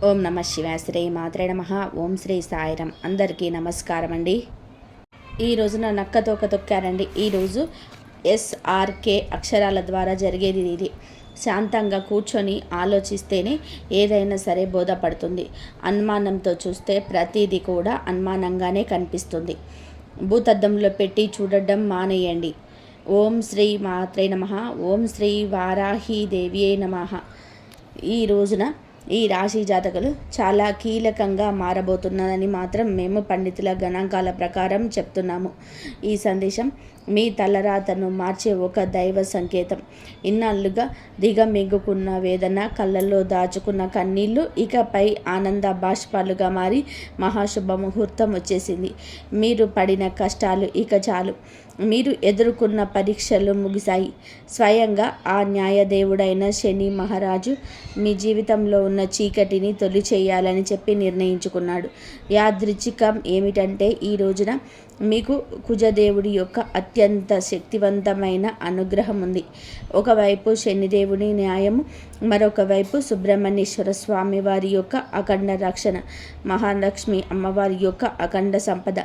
ఓం నమ శివాయ. శ్రీ మాత్రే నమః. ఓం శ్రీ సాయిరం. అందరికీ నమస్కారం అండి. ఈ రోజున నక్క తోక తొక్కారండి. ఈరోజు SRK అక్షరాల ద్వారా జరిగేది ఇది. శాంతంగా కూర్చొని ఆలోచిస్తేనే ఏదైనా సరే బోధపడుతుంది. అనుమానంతో చూస్తే ప్రతిదీ కూడా అనుమానంగానే కనిపిస్తుంది. భూతద్దంలో పెట్టి చూడడం మానేయండి. ఓం శ్రీ మాత్రే నమః. ఓం శ్రీ వారాహి దేవియే నమః. ఈ రోజున ఈ రాశి జాతకులు చాలా కీలకంగా మారబోతున్నదని మాత్రం మేము పండితుల గణాంకాల ప్రకారం చెప్తున్నాము. ఈ సందేశం మీ తలరాతను మార్చే ఒక దైవ సంకేతం. ఇన్నాళ్ళుగా దిగమింగుకున్న వేదన, కళ్ళల్లో దాచుకున్న కన్నీళ్లు ఇకపై ఆనంద బాష్పాలుగా మారి మహాశుభ ముహూర్తం వచ్చేసింది. మీరు పడిన కష్టాలు ఇక చాలు. మీరు ఎదుర్కొన్న పరీక్షలు ముగిశాయి. స్వయంగా ఆ న్యాయదేవుడైన శని మహారాజు మీ జీవితంలో ఉన్న చీకటిని తొలి చేయాలని చెప్పి నిర్ణయించుకున్నాడు. యాదృచ్ఛికం ఏమిటంటే ఈ రోజున మీకు కుజదేవుడి యొక్క అత్యంత శక్తివంతమైన అనుగ్రహం ఉంది. ఒకవైపు శనిదేవుని న్యాయము, మరొక వైపు సుబ్రహ్మణ్యేశ్వర స్వామి వారి యొక్క అఖండ రక్షణ, మహాలక్ష్మి అమ్మవారి యొక్క అఖండ సంపద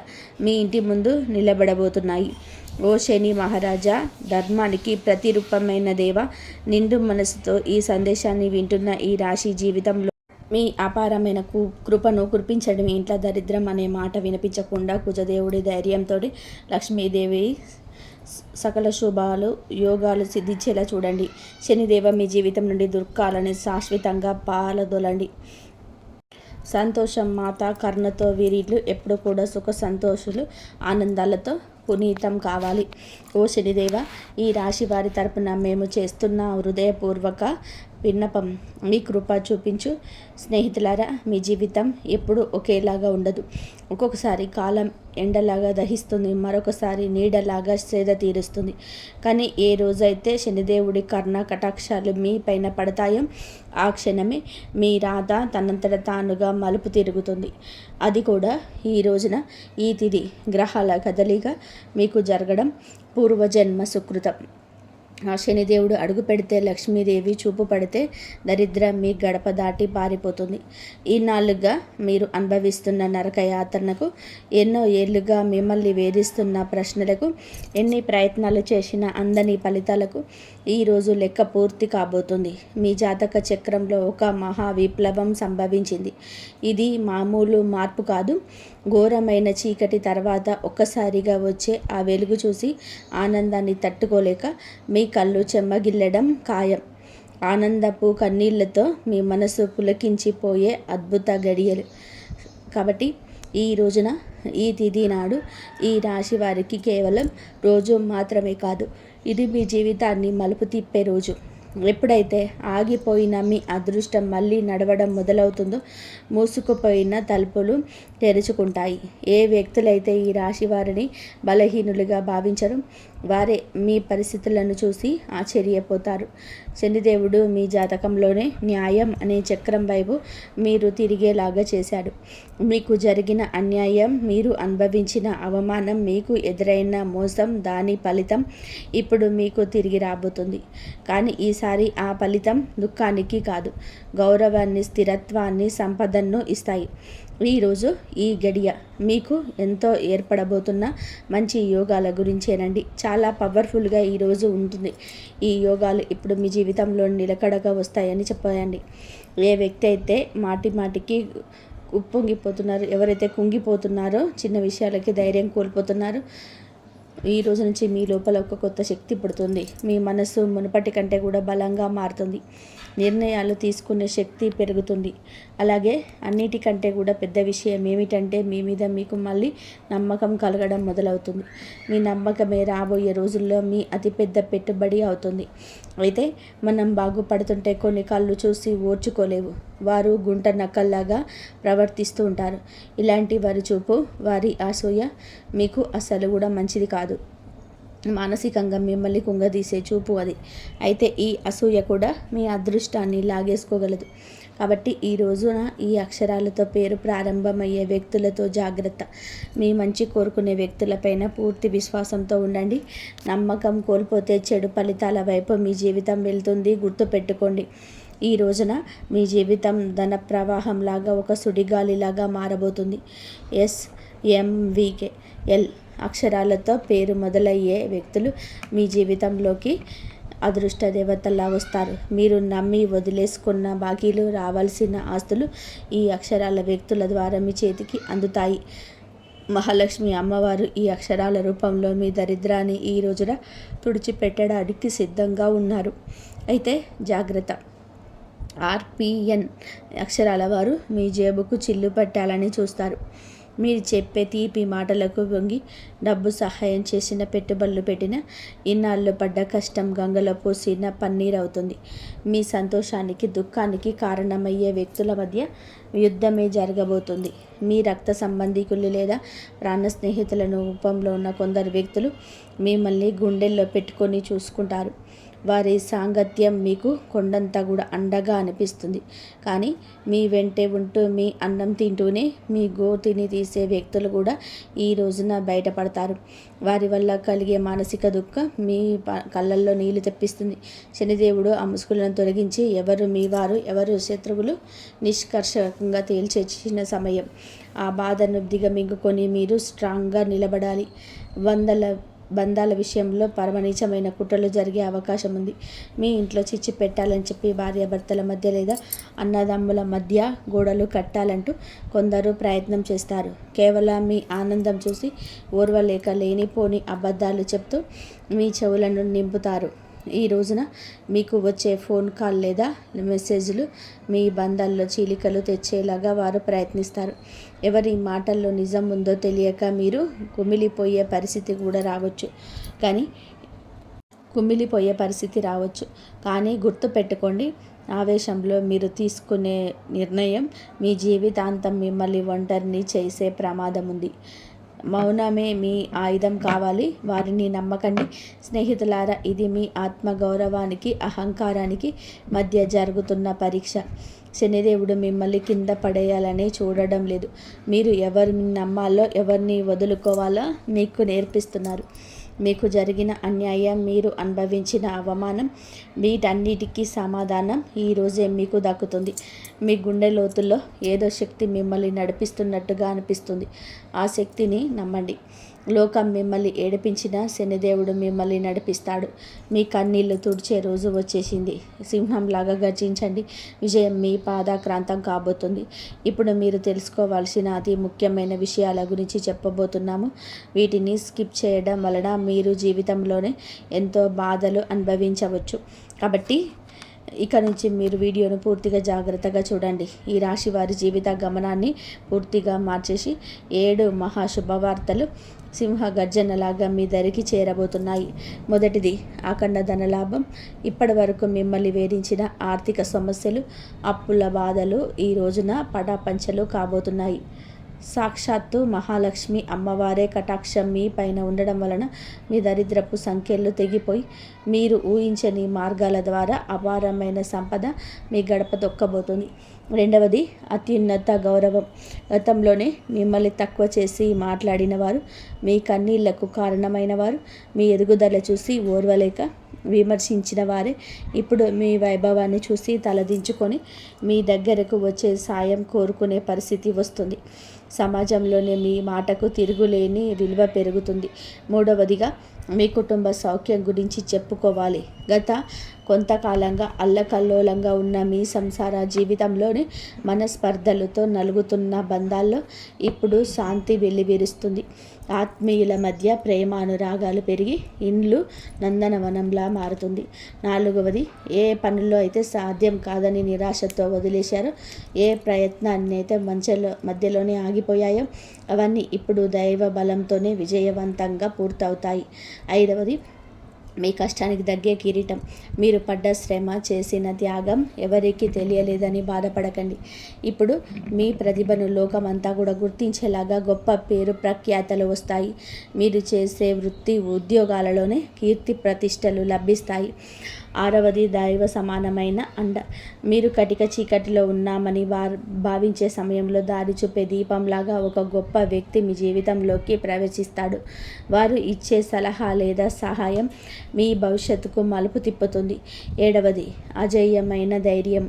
మీ ఇంటి ముందు నిలబడబోతున్నాయి. ఓ శని మహారాజా, ధర్మానికి ప్రతిరూపమైన దేవ, నిండు మనసుతో ఈ సందేశాన్ని వింటున్న ఈ రాశి జీవితంలో మీ అపారమైన కృపను కురిపించడం. ఇంట్లో దరిద్రం అనే మాట వినిపించకుండా కుజదేవుడి ధైర్యంతో లక్ష్మీదేవి సకల శుభాలు యోగాలు సిద్ధించేలా చూడండి. శనిదేవ మీ జీవితం నుండి దుఃఖాలను శాశ్వతంగా పాలదొలండి. సంతోషం మాత కర్ణతో వీరిళ్ళు ఎప్పుడు కూడా సుఖ సంతోషులు ఆనందాలతో పునీతం కావాలి. ఓ శనిదేవ, ఈ రాశి వారి తరపున మేము చేస్తున్న హృదయపూర్వక విన్నపం మీ కృప చూపించు. స్నేహితులారా, మీ జీవితం ఎప్పుడు ఒకేలాగా ఉండదు. ఒక్కొక్కసారి కాలం ఎండలాగా దహిస్తుంది, మరొకసారి నీడలాగా సేద తీరుస్తుంది. కానీ ఏ రోజైతే శనిదేవుడి కర్ణ కటాక్షాలు మీ పైన పడతాయో ఆ క్షణమే మీ రాత తనంతట తానుగా మలుపు తిరుగుతుంది. అది కూడా ఈ రోజున ఈ తిథి గ్రహాల కదలిక మీకు జరగడం పూర్వజన్మ సుకృతం. ఆ శనిదేవుడు అడుగు పెడితే లక్ష్మీదేవి చూపు పడితే దరిద్రం మీ గడప దాటి పారిపోతుంది. ఈనాళ్ళుగా మీరు అనుభవిస్తున్న నరక యాత్రలకు, ఎన్నో ఏళ్ళుగా మిమ్మల్ని వేధిస్తున్న ప్రశ్నలకు, ఎన్ని ప్రయత్నాలు చేసినా అందని ఫలితాలకు ఈరోజు లెక్క పూర్తి కాబోతుంది. మీ జాతక చక్రంలో ఒక మహా విప్లవం సంభవించింది. ఇది మామూలు మార్పు కాదు. ఘోరమైన చీకటి తర్వాత ఒక్కసారిగా వచ్చే ఆ వెలుగు చూసి ఆనందాన్ని తట్టుకోలేక మీ కళ్ళు చెమ్మగిల్లడం ఖాయం. ఆనందపు కన్నీళ్లతో మీ మనసు పులకించిపోయే అద్భుత గడియలు. కాబట్టి ఈ రోజున ఈ తిథి నాడు ఈ రాశి వారికి కేవలం రోజు మాత్రమే కాదు, ఇది మీ జీవితాన్ని మలుపు తిప్పే రోజు. ఎప్పుడైతే ఆగిపోయిన మీ అదృష్టం మళ్ళీ నడవడం మొదలవుతుందో మూసుకుపోయిన తలుపులు తెరుచుకుంటాయి. ఏ వ్యక్తులైతే ఈ రాశి వారిని బలహీనులుగా భావించరు వారే మీ పరిస్థితులను చూసి ఆశ్చర్యపోతారు. శనిదేవుడు మీ జాతకంలోనే న్యాయం అనే చక్రం వైపు మీరు తిరిగేలాగా చేశాడు. మీకు జరిగిన అన్యాయం, మీరు అనుభవించిన అవమానం, మీకు ఎదురైన మోసం, దాని ఫలితం ఇప్పుడు మీకు తిరిగి రాబోతుంది. కానీ ఈసారి ఆ ఫలితం దుఃఖానికి కాదు, గౌరవాన్ని, స్థిరత్వాన్ని, సంపదను ఇస్తాయి. ఈరోజు ఈ గడియ మీకు ఎంతో ఏర్పడబోతున్న మంచి యోగాల గురించేనండి. చాలా పవర్ఫుల్గా ఈరోజు ఉంటుంది. ఈ యోగాలు ఇప్పుడు మీ జీవితంలో నిలకడగా వస్తాయని చెప్పండి. ఏ వ్యక్తి అయితే మాటికి ఉప్పొంగిపోతున్నారు, ఎవరైతే కుంగిపోతున్నారో, చిన్న విషయాలకి ధైర్యం కోల్పోతున్నారు, ఈ రోజు నుంచి మీ లోపల ఒక కొత్త శక్తి పుడుతుంది. మీ మనసు మునుపటి కంటే కూడా బలంగా మారుతుంది. నిర్ణయాలు తీసుకునే శక్తి పెరుగుతుంది. అలాగే అన్నిటికంటే కూడా పెద్ద విషయం ఏమిటంటే మీ మీద మీకు మళ్ళీ నమ్మకం కలగడం మొదలవుతుంది. మీ నమ్మకమే రాబోయే రోజుల్లో మీ అతిపెద్ద పెట్టుబడి అవుతుంది. అయితే మనం బాగుపడుతుంటే కొన్ని కళ్ళు చూసి ఓర్చుకోలేవు. వారు గుంట నక్కల్లాగా ప్రవర్తిస్తూ ఉంటారు. ఇలాంటి వారి చూపు, వారి అసూయ మీకు అసలు కూడా మంచిది కాదు. మానసికంగా మిమ్మల్ని కుంగదీసే చూపు అది. అయితే ఈ అసూయ కూడా మీ అదృష్టాన్ని లాగేసుకోగలదు. కాబట్టి ఈ రోజున ఈ అక్షరాలతో పేరు ప్రారంభమయ్యే వ్యక్తులతో జాగ్రత్త. మీ మంచి కోరుకునే వ్యక్తులపైన పూర్తి విశ్వాసంతో ఉండండి. నమ్మకం కోల్పోతే చెడు ఫలితాల వైపు మీ జీవితం వెళ్తుంది. గుర్తుపెట్టుకోండి. ఈ రోజున మీ జీవితం ధన ప్రవాహంలాగా ఒక సుడిగాలిలాగా మారబోతుంది. SMVKL అక్షరాలతో పేరు మొదలయ్యే వ్యక్తులు మీ జీవితంలోకి అదృష్ట దేవతల్లా వస్తారు. మీరు నమ్మి వదిలేసుకున్న బాకీలు, రావాల్సిన ఆస్తులు ఈ అక్షరాల వ్యక్తుల ద్వారా మీ చేతికి అందుతాయి. మహాలక్ష్మి అమ్మవారు ఈ అక్షరాల రూపంలో మీ దరిద్రాన్ని ఈ రోజున తుడిచిపెట్టడానికి సిద్ధంగా ఉన్నారు. అయితే జాగ్రత్త. RPN అక్షరాల వారు మీ జేబుకు చిల్లు పట్టాలని చూస్తారు. మీరు చెప్పే తీపి మాటలకు వంగి డబ్బు సహాయం చేసిన, పెట్టుబడులు పెట్టిన, ఇన్నాళ్ళు పడ్డ కష్టం గంగలో పోసిన పన్నీర్ అవుతుంది. మీ సంతోషానికి, దుఃఖానికి కారణమయ్యే వ్యక్తుల మధ్య యుద్ధమే జరగబోతుంది. మీ రక్త సంబంధికులు లేదా ప్రాణ స్నేహితుల రూపంలో ఉన్న కొందరు వ్యక్తులు మిమ్మల్ని గుండెల్లో పెట్టుకొని చూసుకుంటారు. వారి సాంగత్యం మీకు కొండంతా కూడా అండగా అనిపిస్తుంది. కానీ మీ వెంటే ఉంటూ, మీ అన్నం తింటూనే మీ గోతిని తీసే వ్యక్తులు కూడా ఈ రోజున బయటపడతారు. వారి వల్ల కలిగే మానసిక దుఃఖం మీ కళ్ళల్లో నీళ్లు తెప్పిస్తుంది. శనిదేవుడు ఆ ముసుగులను తొలగించి ఎవరు మీ వారు, ఎవరు శత్రువులు నిష్కర్షకంగా తేల్చేసిన సమయం. ఆ బాధను దిగమింగుకొని మీరు స్ట్రాంగ్గా నిలబడాలి. బంధాల విషయంలో పరమనీచమైన కుట్రలు జరిగే అవకాశం ఉంది. మీ ఇంట్లో చిచ్చు పెట్టాలని చెప్పి భార్యాభర్తల మధ్య లేదా అన్నదమ్ముల మధ్య గోడలు కట్టాలంటూ కొందరు ప్రయత్నం చేస్తారు. కేవలం మీ ఆనందం చూసి ఓర్వలేక లేనిపోని అబద్ధాలు చెప్తూ మీ చెవులను నింపుతారు. ఈ రోజున మీకు వచ్చే ఫోన్ కాల్ లేదా మెసేజ్లు మీ బంధాల్లో చీలికలు తెచ్చేలాగా వారు ప్రయత్నిస్తారు. ఎవరి మాటల్లో నిజం ఉందో తెలియక మీరు కుమిలిపోయే పరిస్థితి రావచ్చు. కానీ గుర్తుపెట్టుకోండి, ఆవేశంలో మీరు తీసుకునే నిర్ణయం మీ జీవితాంతం మిమ్మల్ని ఒంటరిని చేసే ప్రమాదం ఉంది. మౌనమే మీ ఆయుధం కావాలి. వారిని నమ్మకండి. స్నేహితులారా, ఇది మీ ఆత్మగౌరవానికి, అహంకారానికి మధ్య జరుగుతున్న పరీక్ష. శనిదేవుడు మిమ్మల్ని కింద పడేయాలని చూడడం లేదు. మీరు ఎవరిని నమ్మాలో, ఎవరిని వదులుకోవాలో మీకు నేర్పిస్తున్నారు. మీకు జరిగిన అన్యాయం, మీరు అనుభవించిన అవమానం, వీటన్నిటికీ సమాధానం ఈరోజే మీకు దక్కుతుంది. మీ గుండె లోతుల్లో ఏదో శక్తి మిమ్మల్ని నడిపిస్తున్నట్టుగా అనిపిస్తుంది. ఆ శక్తిని నమ్మండి. లోకం మిమ్మల్ని ఏడిపించిన శనిదేవుడు మిమ్మల్ని నడిపిస్తాడు. మీ కన్నీళ్లు తుడిచే రోజు వచ్చేసింది. సింహంలాగా గర్జించండి. విజయం మీ పాదాక్రాంతం కాబోతుంది. ఇప్పుడు మీరు తెలుసుకోవాల్సిన అతి ముఖ్యమైన విషయాల గురించి చెప్పబోతున్నాము. వీటిని స్కిప్ చేయడం వలన మీరు జీవితంలోనే ఎంతో బాధలు అనుభవించవచ్చు. కాబట్టి ఇక నుంచి మీరు వీడియోను పూర్తిగా జాగ్రత్తగా చూడండి. ఈ రాశి వారి జీవిత గమనాన్ని పూర్తిగా మార్చేసి 7 మహాశుభవార్తలు సింహ గర్జనలాగా మీ దరికి చేరబోతున్నాయి. మొదటిది, అఖండ ధనలాభం. ఇప్పటి వరకు మిమ్మల్ని వేధించిన ఆర్థిక సమస్యలు, అప్పుల బాధలు ఈ రోజున పటాపంచలు కాబోతున్నాయి. సాక్షాత్తు మహాలక్ష్మి అమ్మవారే కటాక్షం మీ పైన ఉండడం వలన మీ దరిద్రపు సంఖ్యలు తెగిపోయి మీరు ఊహించని మార్గాల ద్వారా అపారమైన సంపద మీ గడప తొక్కబోతుంది. రెండవది, అత్యున్నత గౌరవం. గతంలోనే మిమ్మల్ని తక్కువ చేసి మాట్లాడిన వారు, మీ కన్నీళ్లకు కారణమైన వారు, మీ ఎదుగుదల చూసి ఓర్వలేక విమర్శించిన వారే ఇప్పుడు మీ వైభవాన్ని చూసి తలదించుకొని మీ దగ్గరకు వచ్చే సాయం కోరుకునే పరిస్థితి వస్తుంది. సమాజంలోనే మీ మాటకు తిరుగులేని విలువ పెరుగుతుంది. మూడవదిగా, మీ కుటుంబ సౌఖ్యం గురించి చెప్పుకోవాలి. గత కొంతకాలంగా అల్లకల్లోలంగా ఉన్న మీ సంసార జీవితంలోని మనస్పర్ధలతో నలుగుతున్న బంధాల్లో ఇప్పుడు శాంతి వెల్లివిరుస్తుంది. ఆత్మీయుల మధ్య ప్రేమానురాగాలు పెరిగి ఇండ్లు నందనవనంలా మారుతుంది. నాలుగవది, ఏ పనుల్లో అయితే సాధ్యం కాదని నిరాశతో వదిలేశారో, ఏ ప్రయత్నాన్ని అయితే మధ్యలోనే ఆగిపోయాయో అవన్నీ ఇప్పుడు దైవ బలంతోనే విజయవంతంగా పూర్తవుతాయి. ఐదవది, మీ కష్టానికి తగ్గే కిరీటం. మీరు పడ్డ శ్రమ, చేసిన త్యాగం ఎవరికీ తెలియలేదని బాధపడకండి. ఇప్పుడు మీ ప్రతిభను లోకమంతా కూడా గుర్తించేలాగా గొప్ప పేరు ప్రఖ్యాతలు వస్తాయి. మీరు చేసే వృత్తి, ఉద్యోగాలలోనే కీర్తి ప్రతిష్టలు లభిస్తాయి. ఆరవది దైవ సమానమైన అండ. మీరు కటిక చీకటిలో ఉన్నామని భావించే సమయంలో దారి చూపే దీపంలాగా ఒక గొప్ప వ్యక్తి మీ జీవితంలోకి ప్రవేశిస్తాడు. వారు ఇచ్చే సలహా లేదా సహాయం మీ భవిష్యత్తుకు మలుపు తిప్పుతుంది. 7వది అజేయమైన ధైర్యం.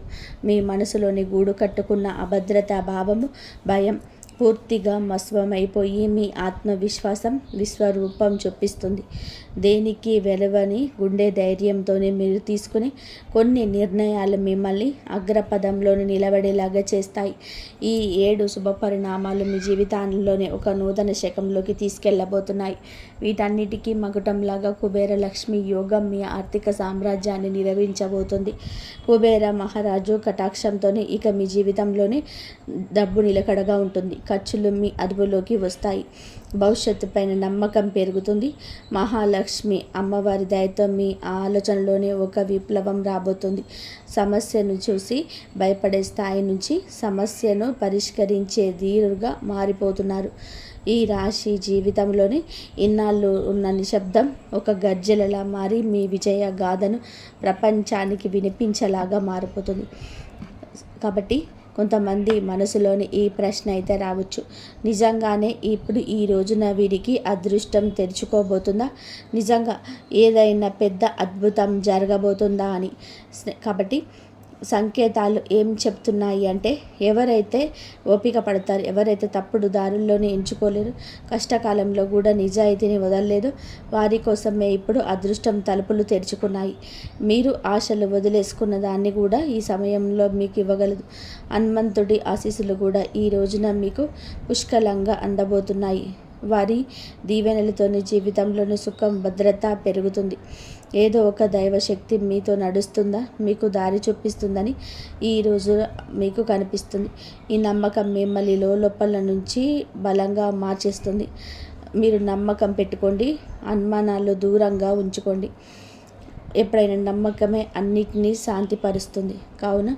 మీ మనసులోని గూడు కట్టుకున్న అభద్రతా భావము, భయం పూర్తిగా మస్వమైపోయి మీ ఆత్మవిశ్వాసం విశ్వరూపం చూపిస్తుంది. దేనికి వెలవని గుండె ధైర్యంతోనే మీరు తీసుకునే కొన్ని నిర్ణయాలు మిమ్మల్ని అగ్రపదంలో నిలబడేలాగా చేస్తాయి. ఈ 7 శుభ పరిణామాలు మీ జీవితాల్లోనే ఒక నూతన శకంలోకి తీసుకెళ్లబోతున్నాయి. వీటన్నిటికీ మకుటంలాగా కుబేర లక్ష్మి యోగం మీ ఆర్థిక సామ్రాజ్యాన్ని నిర్వహించబోతుంది. కుబేర మహారాజు కటాక్షంతోనే ఇక మీ జీవితంలోనే డబ్బు నిలకడగా ఉంటుంది. ఖర్చులు మీ అదుపులోకి వస్తాయి. భవిష్యత్తు పైన నమ్మకం పెరుగుతుంది. మహాలక్ష్మి అమ్మవారి దయతో మీ ఆలోచనలోనే ఒక విప్లవం రాబోతుంది. సమస్యను చూసి భయపడే స్థాయి నుంచి సమస్యను పరిష్కరించే ధీరుగా మారిపోతున్నారు. ఈ రాశి జీవితంలోని ఇన్నాళ్ళు ఉన్న నిశ్శబ్దం ఒక గర్జనలా మారి మీ విజయ గాథను ప్రపంచానికి వినిపించేలాగా మారిపోతుంది. కాబట్టి కొంతమంది మనసులోని ఈ ప్రశ్న అయితే రావచ్చు, నిజంగానే ఇప్పుడు ఈ రోజున వీరికి అదృష్టం తెరుచుకోబోతుందా? నిజంగా ఏదైనా పెద్ద అద్భుతం జరగబోతుందా అని. కాబట్టి సంకేతాలు ఏం చెప్తున్నాయి అంటే, ఎవరైతే ఓపిక పడతారు, ఎవరైతే తప్పుడు దారుల్లోనే ఎంచుకోలేరు, కష్టకాలంలో కూడా నిజాయితీని వదలలేదు, వారి కోసమే ఇప్పుడు అదృష్టం తలుపులు తెరుచుకున్నాయి. మీరు ఆశలు వదిలేసుకున్న దాన్ని కూడా ఈ సమయంలో మీకు ఇవ్వగలదు. హనుమంతుడి ఆశీస్సులు కూడా ఈ రోజున మీకు పుష్కలంగా అందబోతున్నాయి. వారి దీవెనలతోని జీవితంలోని సుఖం, భద్రత పెరుగుతుంది. ఏదో ఒక దైవశక్తి మీతో నడుస్తుందా, మీకు దారి చూపిస్తుందని ఈరోజు మీకు కనిపిస్తుంది. ఈ నమ్మకం మిమ్మల్ని లోపల నుంచి బలంగా మార్చేస్తుంది. మీరు నమ్మకం పెట్టుకోండి, అనుమానాలు దూరంగా ఉంచుకోండి. ఎప్పుడైనా నమ్మకమే అన్నిటినీ శాంతిపరుస్తుంది. కావున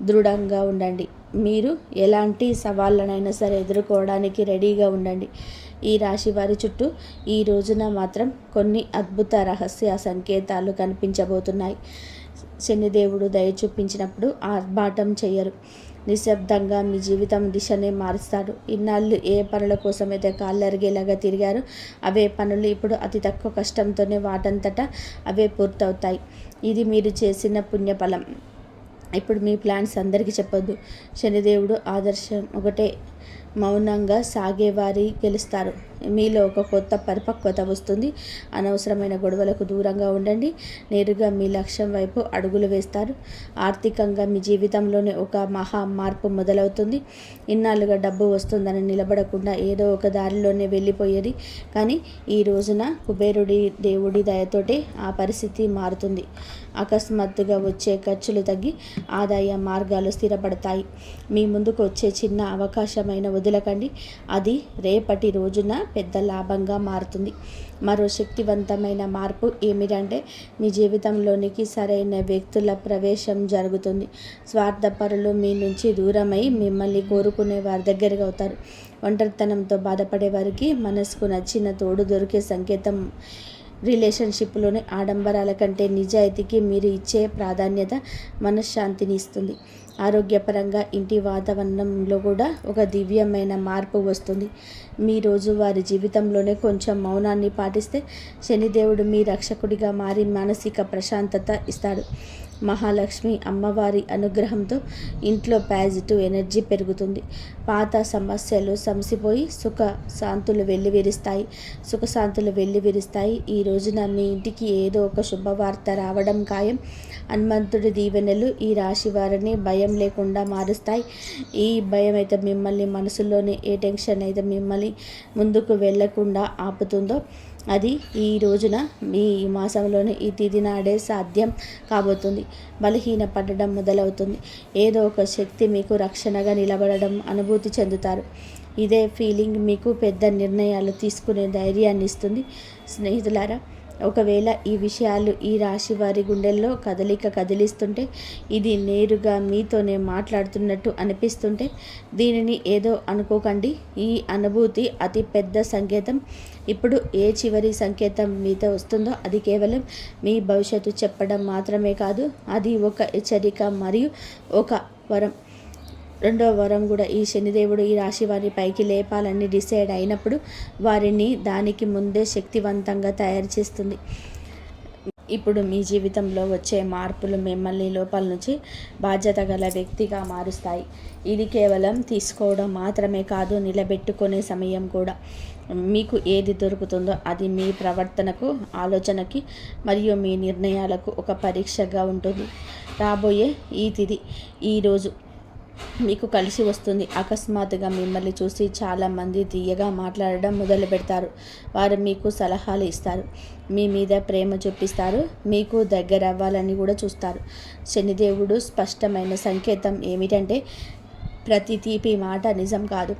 దృఢంగా ఉండండి. మీరు ఎలాంటి సవాళ్ళనైనా సరే ఎదుర్కోవడానికి రెడీగా ఉండండి. ఈ రాశి వారి చుట్టూ ఈ రోజున మాత్రం కొన్ని అద్భుత రహస్య సంకేతాలు కనిపించబోతున్నాయి. శనిదేవుడు దయ చూపించినప్పుడు ఆర్భాటం చేయరు. నిశ్శబ్దంగా మీ జీవితం దిశనే మారుస్తాడు. ఇన్నాళ్ళు ఏ పనుల కోసమైతే కాళ్ళరిగేలాగా తిరిగారో అవే పనులు ఇప్పుడు అతి తక్కువ కష్టంతోనే వాటంతటా అవే పూర్తవుతాయి. ఇది మీరు చేసిన పుణ్యఫలం. ఇప్పుడు మీ ప్లాన్స్ అందరికీ చెప్పొద్దు. శనిదేవుడు ఆదర్శం ఒకటే, మౌనంగా సాగేవారి గెలుస్తారు. మీలో ఒక కొత్త పరిపక్వత వస్తుంది. అనవసరమైన గొడవలకు దూరంగా ఉండండి. నేరుగా మీ లక్ష్యం వైపు అడుగులు వేస్తారు. ఆర్థికంగా మీ జీవితంలోనే ఒక మహా మార్పు మొదలవుతుంది. ఇన్నాళ్ళుగా డబ్బు వస్తుందని నిలబడకుండా ఏదో ఒక దారిలోనే వెళ్ళిపోయేది. కానీ ఈ రోజున కుబేరుడి దేవుడి దయతోటే ఆ పరిస్థితి మారుతుంది. అకస్మాత్తుగా వచ్చే ఖర్చులు తగ్గి ఆదాయ మార్గాలు స్థిరపడతాయి. మీ ముందుకు వచ్చే చిన్న అవకాశమైన వదలకండి. అది రేపటి రోజున పెద్ద లాభంగా మారుతుంది. మరో శక్తివంతమైన మార్పు ఏమిటంటే, మీ జీవితంలోనికి సరైన వ్యక్తుల ప్రవేశం జరుగుతుంది. స్వార్థపరులు మీ నుంచి దూరమై మిమ్మల్ని కోరుకునే వారి దగ్గరగా అవుతారు. ఒంటరితనంతో బాధపడే వారికి మనసుకు నచ్చిన తోడు దొరికే సంకేతం. రిలేషన్షిప్లోని ఆడంబరాల కంటే నిజాయితీకి మీరు ఇచ్చే ప్రాధాన్యత మనశ్శాంతిని ఇస్తుంది. ఆరోగ్యపరంగా ఇంటి వాతావరణంలో కూడా ఒక దివ్యమైన మార్పు వస్తుంది. మీ రోజువారి జీవితంలోనే కొంచెం మౌనాన్ని పాటిస్తే శనిదేవుడు మీ రక్షకుడిగా మారి మానసిక ప్రశాంతత ఇస్తాడు. మహాలక్ష్మి అమ్మవారి అనుగ్రహంతో ఇంట్లో పాజిటివ్ ఎనర్జీ పెరుగుతుంది. పాత సమస్యలు సమసిపోయి సుఖశాంతులు వెల్లివిరుస్తాయి. ఈ రోజున మీ ఇంటికి ఏదో ఒక శుభవార్త రావడం ఖాయం. హనుమంతుడి దీవెనలు ఈ రాశి వారిని భయం లేకుండా మారుస్తాయి. ఈ భయం అయితే మిమ్మల్ని మనసులోని ఏ టెన్షన్ అయితే మిమ్మల్ని ముందుకు వెళ్లకుండా ఆపుతుందో అది ఈ రోజున మీ మాసంలోని ఈ తిథి నాడే సాధ్యం కాబోతుంది. బలహీన పడడం మొదలవుతుంది. ఏదో ఒక శక్తి మీకు రక్షణగా నిలబడడం అనుభూతి చెందుతారు. ఇదే ఫీలింగ్ మీకు పెద్ద నిర్ణయాలు తీసుకునే ధైర్యాన్ని ఇస్తుంది. స్నేహితులారా, ఒకవేళ ఈ విషయాలు ఈ రాశి వారి గుండెల్లో కదిలిస్తుంటే, ఇది నేరుగా మీతోనే మాట్లాడుతున్నట్టు అనిపిస్తుంటే దీనిని ఏదో అనుకోకండి. ఈ అనుభూతి అతి పెద్ద సంకేతం. ఇప్పుడు ఏ చివరి సంకేతం మీతో వస్తుందో అది కేవలం మీ భవిష్యత్తు చెప్పడం మాత్రమే కాదు, అది ఒక హెచ్చరిక మరియు ఒక వరం. రెండవ వరం కూడా, ఈ శనిదేవుడు ఈ రాశి వారి పైకి లేపాలని డిసైడ్ అయినప్పుడు వారిని దానికి ముందే శక్తివంతంగా తయారు చేస్తుంది. ఇప్పుడు మీ జీవితంలో వచ్చే మార్పులు మిమ్మల్ని లోపల నుంచి బాధ్యత గల వ్యక్తిగా మారుస్తాయి. ఇది కేవలం తీసుకోవడం మాత్రమే కాదు, నిలబెట్టుకునే సమయం కూడా. మీకు ఏది దొరుకుతుందో అది మీ ప్రవర్తనకు, ఆలోచనకి మరియు మీ నిర్ణయాలకు ఒక పరీక్షగా ఉంటుంది. రాబోయే ఈ తిథి ఈరోజు మీకు కలిసి వస్తుంది. అకస్మాత్తుగా మిమ్మల్ని చూసి చాలామంది తీయగా మాట్లాడడం మొదలు పెడతారు. వారు మీకు సలహాలు ఇస్తారు, మీ మీద ప్రేమ చూపిస్తారు, మీకు దగ్గర అవ్వాలని కూడా చూస్తారు. శనిదేవుడు స్పష్టమైన సంకేతం ఏమిటంటే, ప్రతి తీపి మాట నిజం కాదు.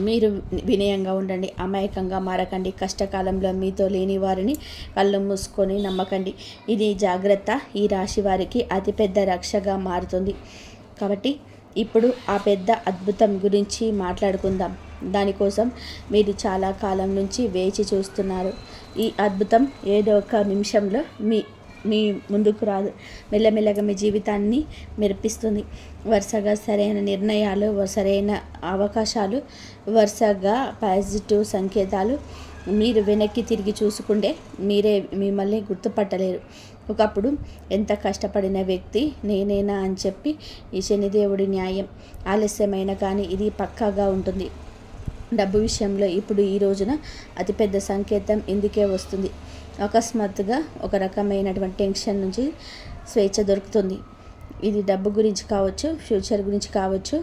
మీరు వినయంగా ఉండండి, అమాయకంగా మారకండి, కష్టకాలంలో మీతో లేని వారిని కళ్ళు మూసుకొని నమ్మకండి. ఇది జాగ్రత్త ఈ రాశి వారికి అతిపెద్ద రక్షగా మారుతుంది. కాబట్టి ఇప్పుడు ఆ పెద్ద అద్భుతం గురించి మాట్లాడుకుందాం. దానికోసం మీరు చాలా కాలం నుంచి వేచి చూస్తున్నారు. ఈ అద్భుతం ఏదో ఒక నిమిషంలో మీ ముందుకు రాదు, మెల్లమెల్లగా మీ జీవితాన్ని మెరిపిస్తుంది. వరుసగా సరైన నిర్ణయాలు, సరైన అవకాశాలు, వరుసగా పాజిటివ్ సంకేతాలు. మీరు వెనక్కి తిరిగి చూసుకుంటే మీరే మిమ్మల్ని గుర్తుపట్టలేరు. ఒకప్పుడు ఎంత కష్టపడిన వ్యక్తి నేనేనా అని చెప్పి ఈ శనిదేవుడి న్యాయం ఆలస్యమైన కానీ ఇది పక్కాగా ఉంటుంది. డబ్బు విషయంలో ఇప్పుడు ఈ రోజున అతిపెద్ద సంకేతం ఇందుకే వస్తుంది. అకస్మాత్తుగా ఒక రకమైనటువంటి టెన్షన్ నుంచి స్వేచ్ఛ దొరుకుతుంది. ఇది డబ్బు గురించి కావచ్చు, ఫ్యూచర్ గురించి కావచ్చు,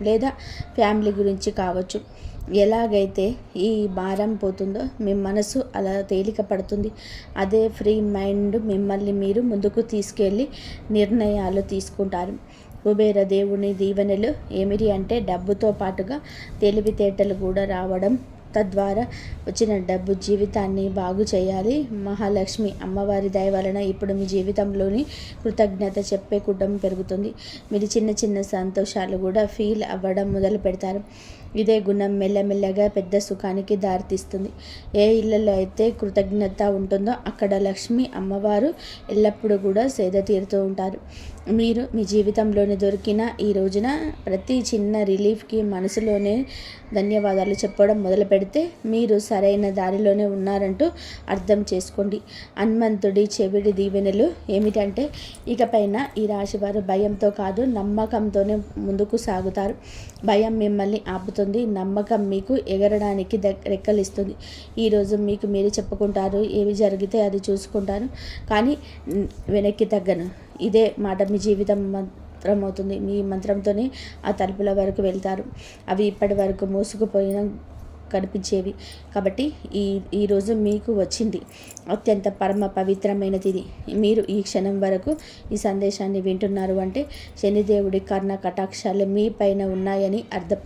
లేదా ఫ్యామిలీ గురించి కావచ్చు. ఎలాగైతే ఈ భారం పోతుందో మీ మనసు అలా తేలిక పడుతుంది. అదే ఫ్రీ మైండ్ మిమ్మల్ని మీరు ముందుకు తీసుకెళ్ళి నిర్ణయాలు తీసుకుంటారు. కుబేర దేవుని దీవెనలు ఏమిటి అంటే, డబ్బుతో పాటుగా తెలివితేటలు కూడా రావడం, తద్వారా వచ్చిన డబ్బు జీవితాన్ని బాగు చేయాలి. మహాలక్ష్మి అమ్మవారి దయ వలన ఇప్పుడు మీ జీవితంలోని కృతజ్ఞత చెప్పే కుటుంబం పెరుగుతుంది. మీరు చిన్న చిన్న సంతోషాలు కూడా ఫీల్ అవ్వడం మొదలు పెడతారు. ఇదే గుణం మెల్లమెల్లగా పెద్ద సుఖానికి దారితీస్తుంది. ఏ ఇళ్లలో అయితే కృతజ్ఞత ఉంటుందో అక్కడ లక్ష్మి అమ్మవారు ఎల్లప్పుడూ కూడా సేద తీరుతూ ఉంటారు. మీరు మీ జీవితంలోని దొరికిన ఈ రోజున ప్రతి చిన్న రిలీఫ్కి మనసులోనే ధన్యవాదాలు చెప్పడం మొదలు పెడితే మీరు సరైన దారిలోనే ఉన్నారంటూ అర్థం చేసుకోండి. హనుమంతుడి చెవిడి దీవెనలు ఏమిటంటే, ఇకపైన ఈ రాశివారు భయంతో కాదు నమ్మకంతోనే ముందుకు సాగుతారు. భయం మిమ్మల్ని ఆపుతుంది, నమ్మకం మీకు ఎగరడానికి రెక్కలిస్తుంది. ఈరోజు మీకు మీరు చెప్పుకుంటారు, ఏవి జరిగితే అది చూసుకుంటాను కానీ వెనక్కి తగ్గను. ఇదే మాట మీ జీవితం మంత్రమవుతుంది. మీ మంత్రంతోనే ఆ తలుపుల వరకు వెళ్తారు. అవి ఇప్పటి వరకు మూసుకుపోయిన కనిపించేవి. కాబట్టి ఈరోజు మీకు వచ్చింది అత్యంత పరమ పవిత్రమైనది. మీరు ఈ క్షణం వరకు ఈ సందేశాన్ని వింటున్నారు అంటే శనిదేవుడి కర్ణ కటాక్షాలు మీ పైన ఉన్నాయని అర్థం.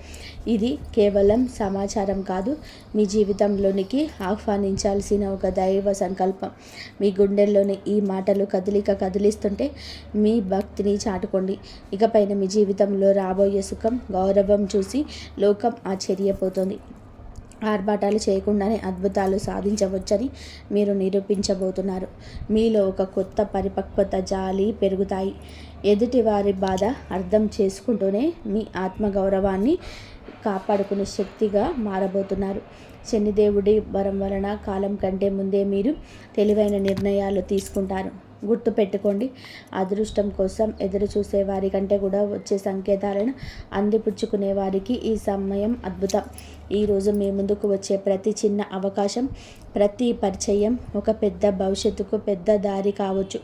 ఇది కేవలం సమాచారం కాదు, మీ జీవితంలోనికి ఆహ్వానించాల్సిన ఒక దైవ సంకల్పం. మీ గుండెల్లోని ఈ మాటలు కదిలిస్తుంటే మీ భక్తిని చాటుకోండి. ఇకపైన మీ జీవితంలో రాబోయే సుఖం, గౌరవం చూసి లోకం ఆశ్చర్యపోతుంది. ఆర్భాటాలు చేయకుండానే అద్భుతాలు సాధించవచ్చని మీరు నిరూపించబోతున్నారు. మీలో ఒక కొత్త పరిపక్వత, జాలి పెరుగుతాయి. ఎదుటివారి బాధ అర్థం చేసుకుంటూనే మీ ఆత్మగౌరవాన్ని కాపాడుకునే శక్తిగా మారబోతున్నారు. శనిదేవుడి వరం వలన కాలం కంటే ముందే మీరు తెలివైన నిర్ణయాలు తీసుకుంటారు. గుర్తుపెట్టుకోండి, అదృష్టం కోసం ఎదురు చూసే వారి కంటే కూడా వచ్చే సంకేతాలను అందిపుచ్చుకునే వారికి ఈ సమయం అద్భుతం. ఈరోజు మీ ముందుకు వచ్చే ప్రతి చిన్న అవకాశం, ప్రతి పరిచయం ఒక పెద్ద భవిష్యత్తుకు పెద్ద దారి కావచ్చు.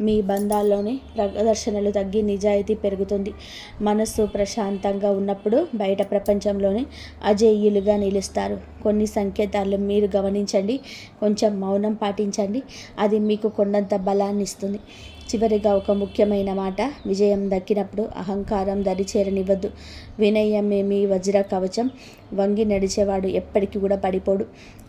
మీ బంధాల్లోనే ప్రదర్శనలు తగ్గి నిజాయితీ పెరుగుతుంది. మనస్సు ప్రశాంతంగా ఉన్నప్పుడు బయట ప్రపంచంలోనే అజేయులుగా నిలుస్తారు. కొన్ని సంకేతాలు మీరు గమనించండి, కొంచెం మౌనం పాటించండి, అది మీకు కొండంత బలాన్ని ఇస్తుంది. చివరిగా ఒక ముఖ్యమైన మాట, విజయం దక్కినప్పుడు అహంకారం దరిచేరనివ్వద్దు. వినయమే మీ వజ్ర కవచం. వంగి నడిచేవాడు ఎప్పటికీ కూడా పడిపోడు.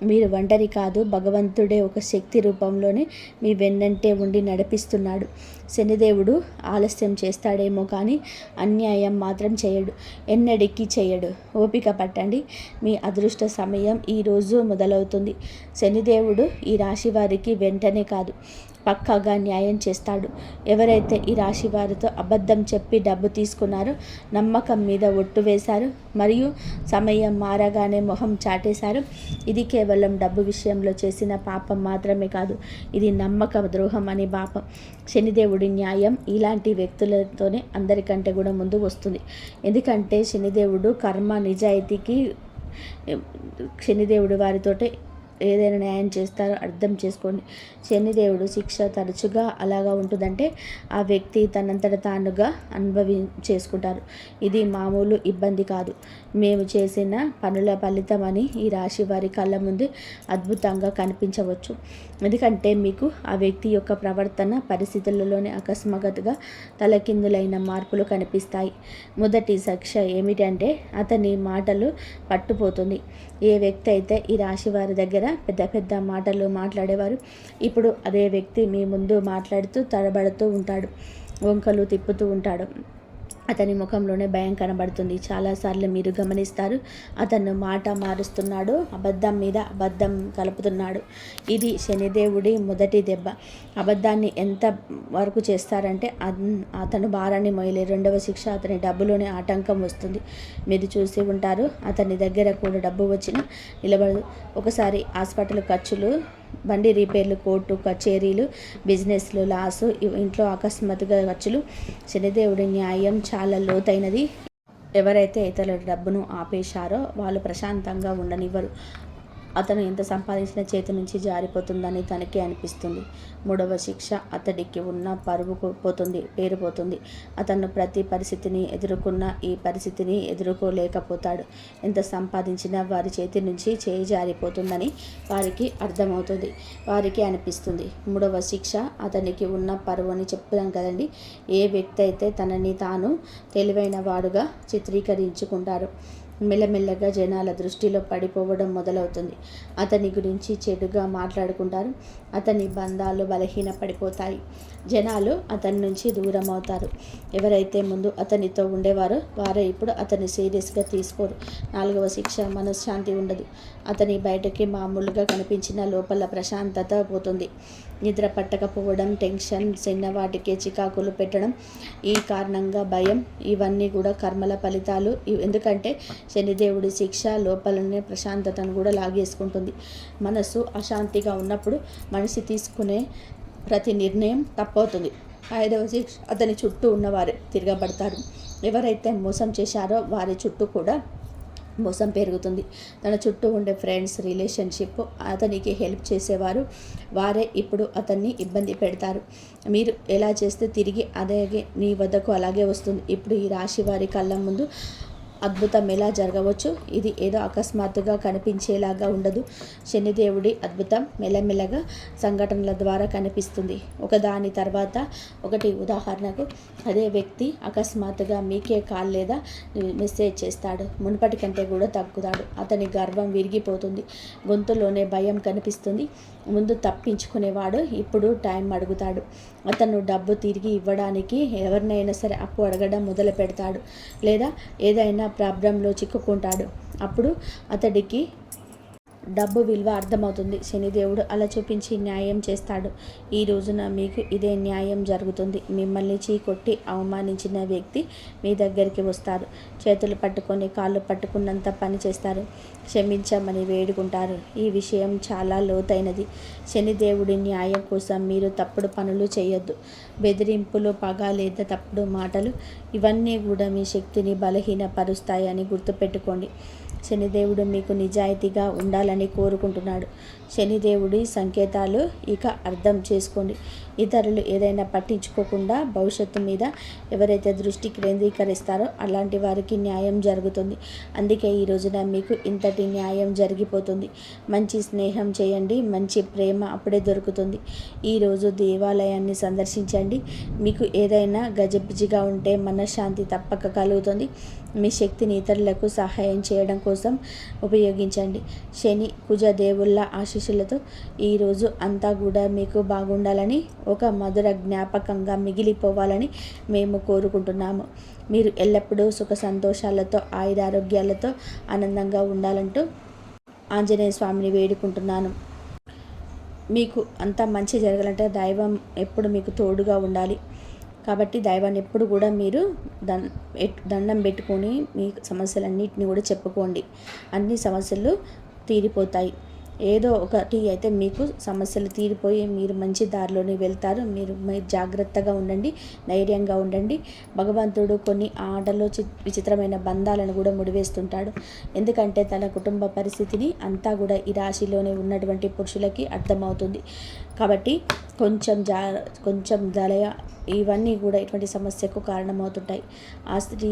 మీరు ఒంటరి కాదు, భగవంతుడే ఒక శక్తి రూపంలోనే మీ వెన్నంటే ఉండి నడిపిస్తున్నాడు. శనిదేవుడు ఆలస్యం చేస్తాడేమో కానీ అన్యాయం మాత్రం చేయడు, ఎన్నటికీ చేయడు. ఓపిక పట్టండి, మీ అదృష్ట సమయం ఈరోజు మొదలవుతుంది. శనిదేవుడు ఈ రాశి వారికి వెంటనే కాదు, పక్కాగా న్యాయం చేస్తాడు. ఎవరైతే ఈ రాశి వారితో అబద్ధం చెప్పి డబ్బు తీసుకున్నారో, నమ్మకం మీద ఒట్టు వేశారు, మరియు సమయం మారగానే మొహం చాటేశారు, ఇది కేవలం డబ్బు విషయంలో చేసిన పాపం మాత్రమే కాదు, ఇది నమ్మక ద్రోహం అనే పాపం. శనిదేవుడి న్యాయం ఇలాంటి వ్యక్తులతోనే అందరికంటే కూడా ముందు వస్తుంది. ఎందుకంటే శనిదేవుడు కర్మ నిజాయితీకి, శనిదేవుడు వారితోటే ఏదైనా న్యాయం చేస్తారో అర్థం చేసుకోండి. శనిదేవుడు శిక్ష తరచుగా అలాగా ఉంటుందంటే ఆ వ్యక్తి తనంతట తానుగా చేసుకుంటారు. ఇది మామూలు ఇబ్బంది కాదు, మేము చేసిన పనుల ఫలితం అని ఈ రాశి వారి కళ్ళ ముందు అద్భుతంగా కనిపించవచ్చు. ఎందుకంటే మీకు ఆ వ్యక్తి యొక్క ప్రవర్తన పరిస్థితులలోనే అకస్మాత్తుగా తలకిందులైన మార్పులు కనిపిస్తాయి. మొదటి శిక్ష ఏమిటంటే అతని మాటలు పట్టుపోతుంది. ఏ వ్యక్తి అయితే ఈ రాశి వారి దగ్గర పెద్ద పెద్ద మాటలు మాట్లాడేవారు, ఇప్పుడు అదే వ్యక్తి మీ ముందు మాట్లాడుతూ తడబడుతూ ఉంటాడు, వంకలు తిప్పుతూ ఉంటాడు. అతని ముఖంలోనే భయం కనబడుతుంది. చాలాసార్లు మీరు గమనిస్తారు, అతను మాట మారుస్తున్నాడు, అబద్ధం మీద అబద్ధం కలుపుతున్నాడు. ఇది శనిదేవుడి మొదటి దెబ్బ. అబద్ధాన్ని ఎంత వరకు చేస్తారంటే అతను భారాన్ని మోయలే. రెండవ శిక్ష, అతని డబ్బులోనే ఆటంకం వస్తుంది. మీరు చూసి ఉంటారు, అతని దగ్గర కూడా డబ్బు వచ్చినా నిలబడదు. ఒకసారి హాస్పిటల్ ఖర్చులు, బండి రిపేర్లు, కోర్టు కచేరీలు, బిజినెస్లు లాసు, ఇంట్లో అకస్మాత్తుగా ఖర్చులు. శనిదేవుడి న్యాయం చాలా లోతైనది. ఎవరైతే ఇతరుల డబ్బును ఆపేశారో వాళ్ళు ప్రశాంతంగా ఉండనివ్వరు. అతను ఎంత సంపాదించిన చేతి నుంచి జారిపోతుందని తనకే అనిపిస్తుంది. మూడవ శిక్ష, అతడికి ఉన్న పరువు పోతుంది, పేరు పోతుంది. అతను ప్రతి పరిస్థితిని ఎదుర్కొన్న ఈ పరిస్థితిని ఎదుర్కోలేకపోతాడు. ఎంత సంపాదించినా వారి చేతి నుంచి చేయి జారిపోతుందని వారికి అర్థమవుతుంది, వారికి అనిపిస్తుంది. మూడవ శిక్ష, అతనికి ఉన్న పరువు అని చెప్పాం కదండి. ఏ వ్యక్తి అయితే తనని తాను తెలివైన వాడుగా చిత్రీకరించుకుంటారు, మెల్లమెల్లగా జనాల దృష్టిలో పడిపోవడం మొదలవుతుంది. అతని గురించి చెడుగా మాట్లాడుకుంటారు, అతని బంధాలు బలహీన పడిపోతాయి, జనాలు అతని నుంచి దూరం అవుతారు. ఎవరైతే ముందు అతనితో ఉండేవారో వారే ఇప్పుడు అతన్ని సీరియస్గా తీసుకోరు. నాలుగవ శిక్ష, మనశ్శాంతి ఉండదు. అతని బయటకి మామూలుగా కనిపించిన లోపల ప్రశాంతత పోతుంది. నిద్ర పట్టకపోవడం, టెన్షన్, చిన్నవాటికే చికాకులు పెట్టడం, ఈ కారణంగా భయం, ఇవన్నీ కూడా కర్మల ఫలితాలు. ఎందుకంటే శనిదేవుడి శిక్ష లోపలనే ప్రశాంతతను కూడా లాగేసుకుంటుంది. మనసు అశాంతిగా ఉన్నప్పుడు మనిషి తీసుకునే ప్రతి నిర్ణయం తప్పవుతుంది. ఐదవ శిక్ష, అతని చుట్టూ ఉన్నవారు తిరగబడతారు. ఎవరైతే మోసం చేశారో వారి చుట్టూ కూడా మోసం పెరుగుతుంది. తన చుట్టూ ఉండే ఫ్రెండ్స్, రిలేషన్షిప్, అతనికి హెల్ప్ చేసేవారు వారే ఇప్పుడు అతన్ని ఇబ్బంది పెడతారు. మీరు ఎలా చేస్తే తిరిగి అదే మీ వద్దకు అలాగే వస్తుంది. ఇప్పుడు ఈ రాశి వారి కళ్ళ ముందు అద్భుతం ఎలా జరగవచ్చు? ఇది ఏదో అకస్మాత్తుగా కనిపించేలాగా ఉండదు. శనిదేవుడి అద్భుతం మెల్లమెల్లగా సంఘటనల ద్వారా కనిపిస్తుంది, ఒకదాని తర్వాత ఒకటి. ఉదాహరణకు, అదే వ్యక్తి అకస్మాత్తుగా మీకే కాల్ లేదా మెసేజ్ చేస్తాడు, మునుపటి కంటే కూడా తగ్గుతాడు. అతని గర్వం విరిగిపోతుంది, గొంతులోనే భయం కనిపిస్తుంది. ముందు తప్పించుకునేవాడు ఇప్పుడు టైం అడుగుతాడు. అతను డబ్బు తిరిగి ఇవ్వడానికి ఎవరినైనా సరే అప్పు అడగడం మొదలు పెడతాడు, లేదా ఏదైనా ప్రాబ్లంలో చిక్కుకుంటాడు. అప్పుడు అతడికి డబ్బు విలువ అర్థమవుతుంది. శనిదేవుడు అలా చూపించి న్యాయం చేస్తాడు. ఈ రోజున మీకు ఇదే న్యాయం జరుగుతుంది. మిమ్మల్ని చీకొట్టి అవమానించిన వ్యక్తి మీ దగ్గరికి వస్తారు. చేతులు పట్టుకొని కాళ్ళు పట్టుకున్నంత పని చేస్తారు. క్షమించమని వేడుకుంటారు. ఈ విషయం చాలా లోతైనది. శనిదేవుడి న్యాయం కోసం మీరు తప్పుడు పనులు చేయొద్దు. బెదిరింపులు, పగ లేదా తప్పుడు మాటలు, ఇవన్నీ కూడా మీ శక్తిని బలహీనపరుస్తాయని గుర్తుపెట్టుకోండి. శనిదేవుడు మీకు నిజాయితీగా ఉండాలని కోరుకుంటున్నాడు. శనిదేవుడి సంకేతాలు ఇక అర్థం చేసుకోండి. ఇతరులు ఏదైనా పట్టించుకోకుండా భవిష్యత్తు మీద ఎవరైతే దృష్టి కేంద్రీకరిస్తారో అలాంటి వారికి న్యాయం జరుగుతుంది. అందుకే ఈ రోజున మీకు ఇంతటి న్యాయం జరిగిపోతుంది. మంచి స్నేహం చేయండి, మంచి ప్రేమ అప్పుడే దొరుకుతుంది. ఈరోజు దేవాలయాన్ని సందర్శించండి. మీకు ఏదైనా గజిబిజిగా ఉంటే మనశ్శాంతి తప్పక కలుగుతుంది. మీ శక్తిని ఇతరులకు సహాయం చేయడం కోసం ఉపయోగించండి. శని కుజ దేవుళ్ళ ఆశీస్సులతో ఈరోజు అంతా కూడా మీకు బాగుండాలని, ఒక మధుర జ్ఞాపకంగా మిగిలిపోవాలని మేము కోరుకుంటున్నాము. మీరు ఎల్లప్పుడూ సుఖ సంతోషాలతో ఆయురారోగ్యాలతో ఆనందంగా ఉండాలంటూ ఆంజనేయ స్వామిని వేడుకుంటున్నాను. మీకు అంతా మంచి జరగాలంటే దైవం ఎప్పుడు మీకు తోడుగా ఉండాలి. కాబట్టి దైవాన్ని ఎప్పుడు కూడా మీరు దండం పెట్టుకొని మీ సమస్యలన్నింటినీ కూడా చెప్పుకోండి. అన్ని సమస్యలు తీరిపోతాయి. ఏదో ఒకటి అయితే మీకు సమస్యలు తీరిపోయి మీరు మంచి దారిలోనే వెళ్తారు. మీరు జాగ్రత్తగా ఉండండి, ధైర్యంగా ఉండండి. భగవంతుడు కొన్ని ఆటలో విచిత్రమైన బంధాలను కూడా ముడివేస్తుంటాడు. ఎందుకంటే తన కుటుంబ పరిస్థితిని అంతా కూడా ఈ రాశిలోనే ఉన్నటువంటి పురుషులకి అర్థమవుతుంది. కాబట్టి కొంచెం దయ ఇవన్నీ కూడా ఇటువంటి సమస్యకు కారణమవుతుంటాయి. ఆ స్త్రీ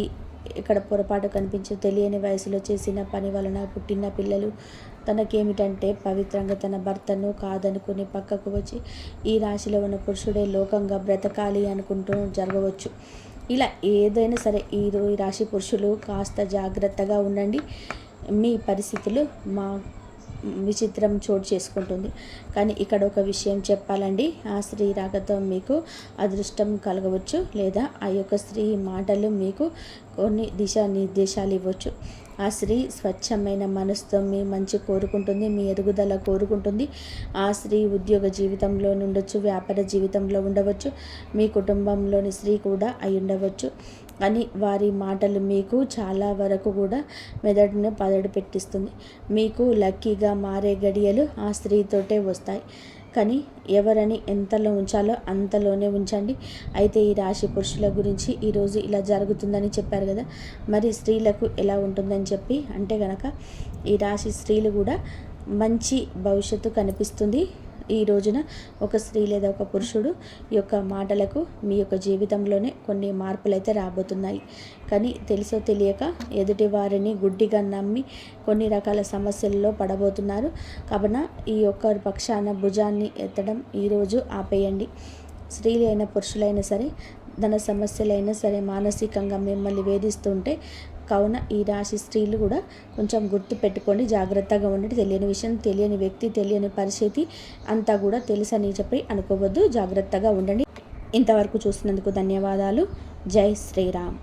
ఇక్కడ పొరపాటు కనిపించే తెలియని వయసులో చేసిన పని వలన పుట్టిన పిల్లలు తనకేమిటంటే పవిత్రంగా తన భర్తను కాదనుకుని పక్కకు వచ్చి ఈ రాశిలో ఉన్న పురుషుడే లోకంగా బ్రతకాలి అనుకుంటూ జరగవచ్చు. ఇలా ఏదైనా సరే ఈ రాశి పురుషులు కాస్త జాగ్రత్తగా ఉండండి. మీ పరిస్థితులు విచిత్రం చోటు చేసుకుంటుంది. కానీ ఇక్కడ ఒక విషయం చెప్పాలండి. ఆ స్త్రీ రాకతో మీకు అదృష్టం కలగవచ్చు, లేదా ఆ యొక్క స్త్రీ మాటలు మీకు కొన్ని దిశానిర్దేశాలు ఇవ్వచ్చు. ఆ స్త్రీ స్వచ్ఛమైన మనసుతో మీ మంచి కోరుకుంటుంది, మీ ఎదుగుదల కోరుకుంటుంది. ఆ స్త్రీ ఉద్యోగ జీవితంలో ఉండొచ్చు, వ్యాపార జీవితంలో ఉండవచ్చు, మీ కుటుంబంలోని స్త్రీ కూడా అయి ఉండవచ్చు. కానీ వారి మాటలు మీకు చాలా వరకు కూడా మెదడును పదడు పెట్టిస్తుంది. మీకు లక్కీగా మారే గడియలు ఆ స్త్రీతోటే వస్తాయి. కానీ ఎవరని ఎంతలో ఉంచాలో అంతలోనే ఉంచండి. అయితే ఈ రాశి పురుషుల గురించి ఈరోజు ఇలా జరుగుతుందని చెప్పారు కదా, మరి స్త్రీలకు ఎలా ఉంటుందని చెప్పి అంటే కనుక ఈ రాశి స్త్రీలు కూడా మంచి భవిష్యత్తు కనిపిస్తుంది. ఈ రోజున ఒక స్త్రీ లేదా ఒక పురుషుడు యొక్క మాటలకు మీ యొక్క జీవితంలోనే కొన్ని మార్పులు అయితే రాబోతున్నాయి. కానీ తెలుసో తెలియక ఎదుటి వారిని గుడ్డిగా నమ్మి కొన్ని రకాల సమస్యల్లో పడబోతున్నారు. కావున ఈ యొక్క పక్షాన భుజాన్ని ఎత్తడం ఈరోజు ఆపేయండి. స్త్రీలు అయినా పురుషులైనా సరే, ధన సమస్యలైనా సరే మానసికంగా మిమ్మల్ని వేధిస్తుంటే కావున ఈ రాశి స్త్రీలు కూడా కొంచెం గుర్తు పెట్టుకోండి, జాగ్రత్తగా ఉండండి. తెలియని విషయం, తెలియని వ్యక్తి, తెలియని పరిస్థితి అంతా కూడా తెలుసని చెప్పి అనుకోవద్దు. జాగ్రత్తగా ఉండండి. ఇంతవరకు చూసినందుకు ధన్యవాదాలు. జై శ్రీరామ్.